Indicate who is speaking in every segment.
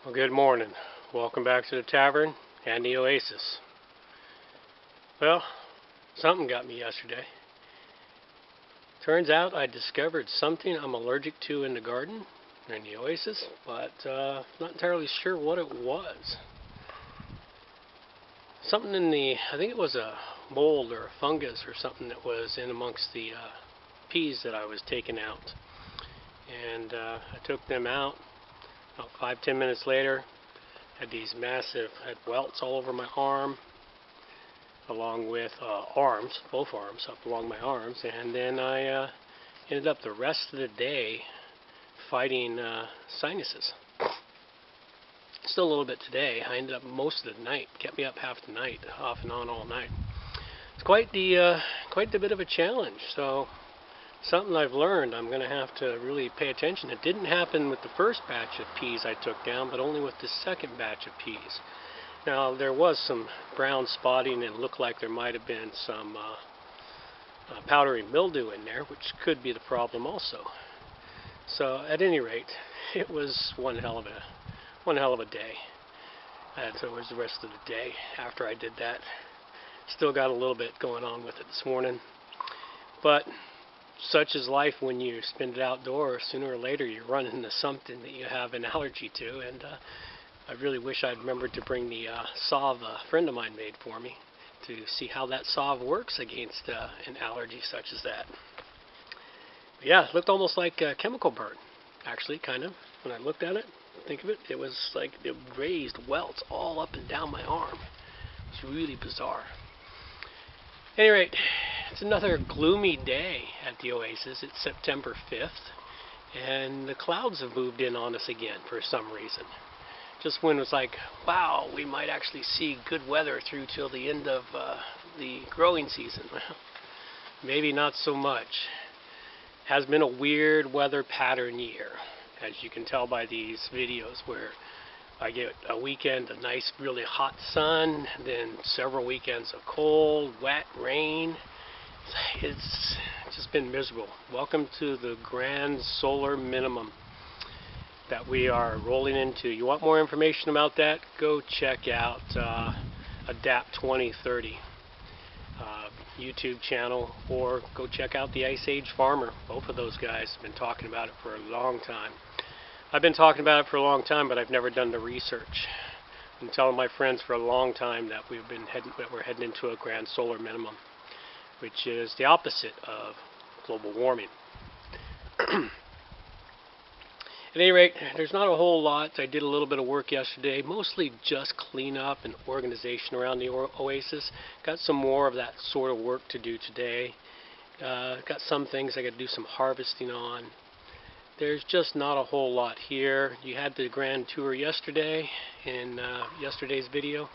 Speaker 1: Well, good morning. Welcome back to the tavern and the Oasis. Well, something got me yesterday. Turns out I discovered something I'm allergic to in the garden, in the Oasis, but not entirely sure what it was. Something I think it was a mold or a fungus or something that was in amongst the peas that I was taking out. And I took them out. About 5-10 minutes later, had welts all over my arm, along with both arms, up along my arms, and then I ended up the rest of the day fighting sinuses. Still a little bit today. I ended up most of the night, kept me up half the night, off and on all night. It's quite the bit of a challenge. So something I've learned, I'm going to have to really pay attention. It didn't happen with the first batch of peas I took down, but only with the second batch of peas. Now, there was some brown spotting, and it looked like there might have been some powdery mildew in there, which could be the problem also. So, at any rate, it was one hell of a day. And so it was the rest of the day after I did that. Still got a little bit going on with it this morning. But such is life when you spend it outdoors. Sooner or later you run into something that you have an allergy to, and I really wish I'd remembered to bring the salve a friend of mine made for me to see how that salve works against an allergy such as that. But yeah, it looked almost like a chemical burn, actually, kind of. When I looked at it, think of it, it was like it raised welts all up and down my arm. It was really bizarre. At any rate, it's another gloomy day at the Oasis. It's September 5th, and the clouds have moved in on us again for some reason. Just when it was like, wow, we might actually see good weather through till the end of the growing season. Well, maybe not so much. Has been a weird weather pattern year, as you can tell by these videos, where I get a weekend of nice, really hot sun, then several weekends of cold, wet rain. It's just been miserable. Welcome to the grand solar minimum that we are rolling into. You want more information about that? Go check out Adapt 2030 YouTube channel, or go check out the Ice Age Farmer. Both of those guys have been talking about it for a long time. I've been talking about it for a long time, but I've never done the research. I've been telling my friends for a long time that we're heading into a grand solar minimum, which is the opposite of global warming. At any rate, there's not a whole lot. I did a little bit of work yesterday, mostly just cleanup and organization around the Oasis. Got some more of that sort of work to do today. Got some things I got to do some harvesting on. There's just not a whole lot here. You had the grand tour yesterday in yesterday's video,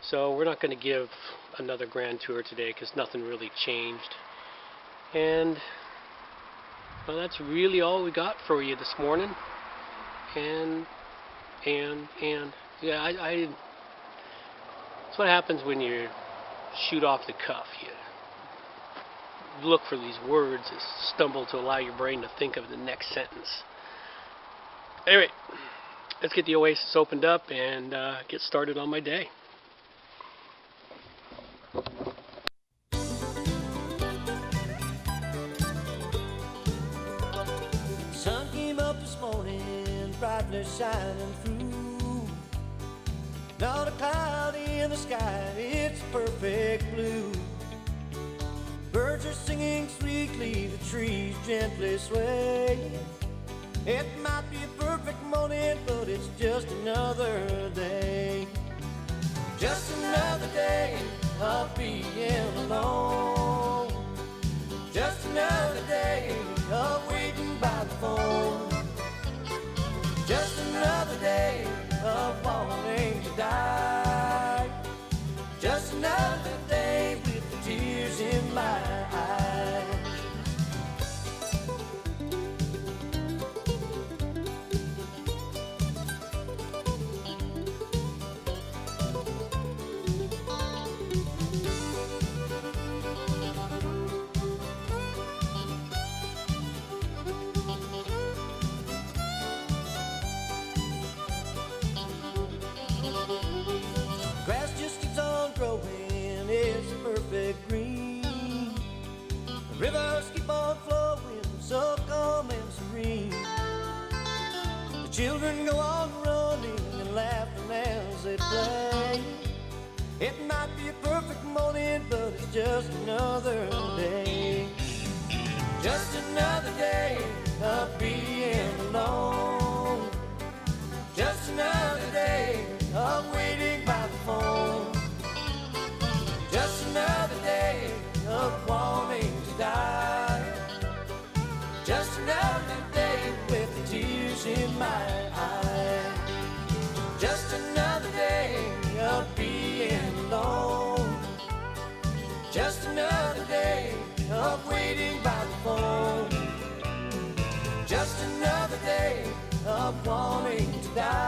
Speaker 1: so we're not going to give another grand tour today because nothing really changed. And well, that's really all we got for you this morning. And yeah, that's what happens when you shoot off the cuff. You look for these words that stumble to allow your brain to think of the next sentence. Anyway, let's get the Oasis opened up and get started on my day.
Speaker 2: Sun came up this morning, brightly shining through. Not a cloud in the sky, it's perfect blue. Birds are singing sweetly, the trees gently sway. It might be a perfect morning, but it's just another day. Just another day of being alone. Just another day of waiting by the phone. Just another day of wanting to die. Just another day with the tears in my eyes. calm and serene. The children go on running and laughing as they play. It might be a perfect morning, but it's just another day. Just another day of being alone. Just another day of waiting by the phone. Just another day of wanting to die. Just another day with the tears in my eyes. Just another day of being alone. Just another day of waiting by the phone. Just another day of wanting to die.